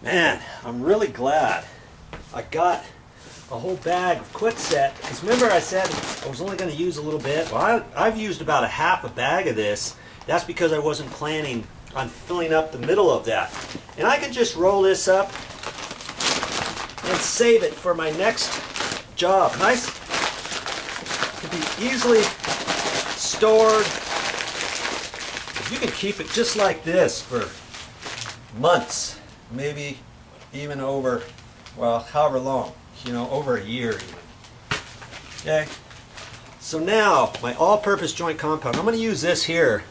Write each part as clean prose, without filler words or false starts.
Man, I'm really glad I got a whole bag of Quickset, because remember I said I was only going to use a little bit. Well, I've used about a half a bag of this. That's because I wasn't planning on filling up the middle of that. And I can just roll this up and save it for my next job. Nice. It can be easily stored. You can keep it just like this for months, maybe even over, well, however long, you know, over a year even. Okay, so now my all-purpose joint compound, I'm going to use this here,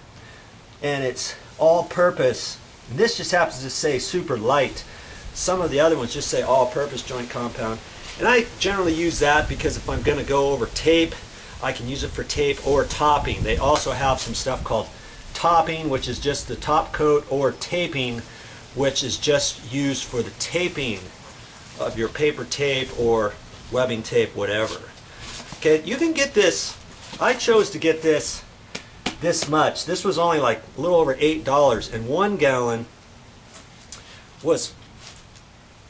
and it's all-purpose. This just happens to say super light. Some of the other ones just say all-purpose joint compound, and I generally use that because if I'm going to go over tape, I can use it for tape or topping. They also have some stuff called topping, which is just the top coat, or taping, which is just used for the taping of your paper tape or webbing tape, whatever. Okay, you can get this. I chose to get this much. This was only like a little over $8, and 1 gallon was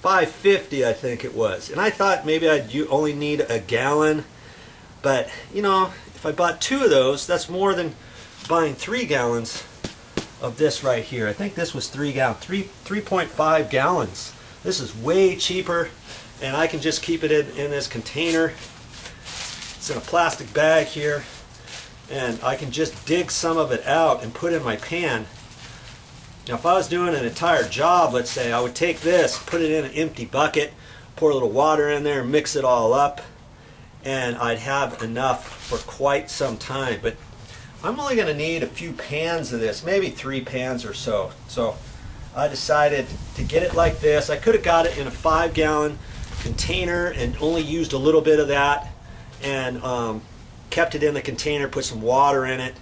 $5.50, I think it was. And I thought maybe I'd only need a gallon, but you know, if I bought 2 of those, that's more than buying 3 gallons of this right here. I think this was 3.5 gallons. This is way cheaper, and I can just keep it in this container. It's in a plastic bag here, and I can just dig some of it out and put in my pan. Now if I was doing an entire job, let's say, I would take this, put it in an empty bucket, pour a little water in there, mix it all up, and I'd have enough for quite some time. But I'm only going to need a few pans of this, maybe 3 pans or so. So I decided to get it like this. I could have got it in a 5-gallon container and only used a little bit of that, and kept it in the container, put some water in it,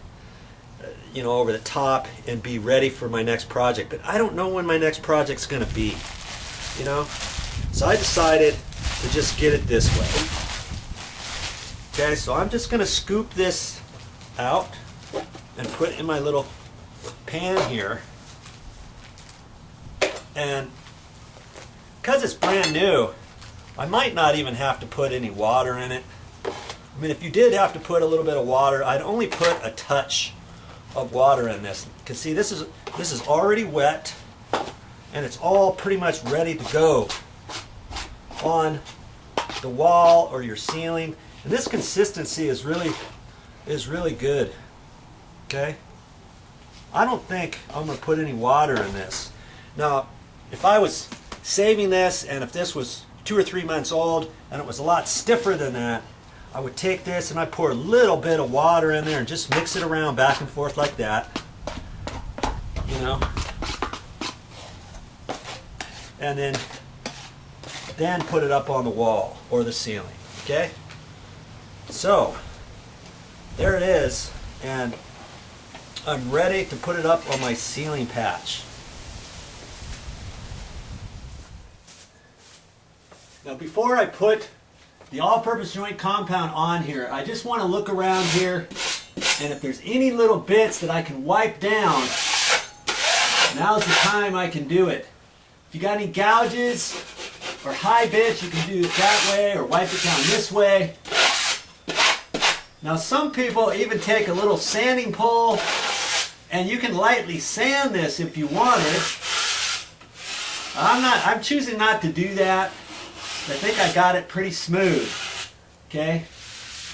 you know, over the top, and be ready for my next project. But I don't know when my next project's going to be, you know. So I decided to just get it this way. Okay, so I'm just going to scoop this out and put it in my little pan here. And because it's brand new, I might not even have to put any water in it. I mean, if you did have to put a little bit of water, I'd only put a touch of water in this. Because see, this is already wet, and it's all pretty much ready to go on the wall or your ceiling. And this consistency is really good. Okay? I don't think I'm going to put any water in this. Now, if I was saving this, and if this was 2 or 3 months old and it was a lot stiffer than that, I would take this and I'd pour a little bit of water in there and just mix it around back and forth like that, you know, and then put it up on the wall or the ceiling. Okay, so there it is, and I'm ready to put it up on my ceiling patch. Now before I put the all-purpose joint compound on here, I just want to look around here, and if there's any little bits that I can wipe down, now's the time I can do it. If you got any gouges or high bits, you can do it that way or wipe it down this way. Now some people even take a little sanding pole, and you can lightly sand this if you wanted. I'm choosing not to do that. I think I got it pretty smooth. Okay.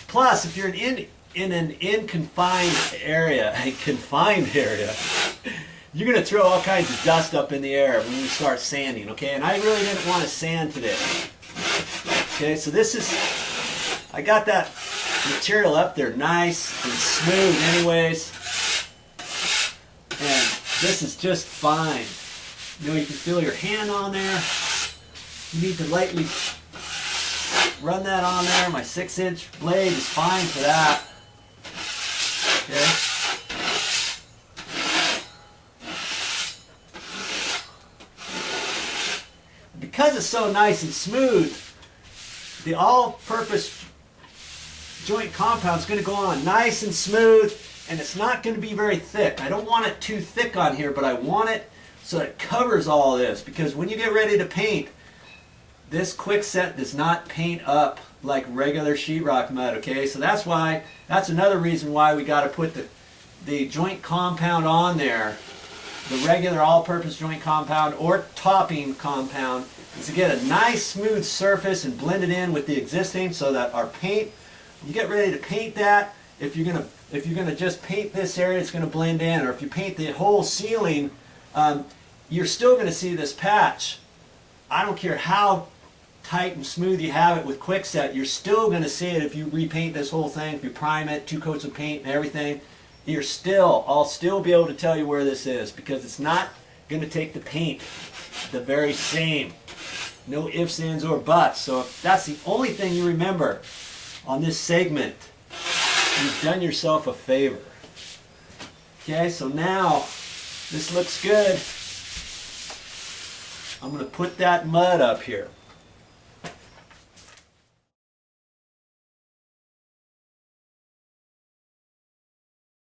Plus, if you're in an confined area, you're going to throw all kinds of dust up in the air when you start sanding. Okay, and I really didn't want to sand today. Okay, so this is, I got that material up there nice and smooth anyways, and this is just fine. You know, you can feel your hand on there. You need to lightly run that on there. My 6-inch blade is fine for that. Okay. Because it's so nice and smooth, the all-purpose joint compound is going to go on nice and smooth, and it's not going to be very thick. I don't want it too thick on here, but I want it so it covers all this, because when you get ready to paint, this quickset does not paint up like regular sheetrock mud, okay? So that's another reason why we got to put the joint compound on there, the regular all-purpose joint compound or topping compound, is to get a nice smooth surface and blend it in with the existing, so that our paint, when you get ready to paint that, if you're gonna just paint this area, it's gonna blend in, or if you paint the whole ceiling, you're still gonna see this patch. I don't care how tight and smooth you have it with quickset, you're still going to see it if you repaint this whole thing, if you prime it, 2 coats of paint and everything. I'll still be able to tell you where this is, because it's not going to take the paint the very same. No ifs, ands, or buts. So if that's the only thing you remember on this segment, you've done yourself a favor. Okay, so now this looks good. I'm going to put that mud up here.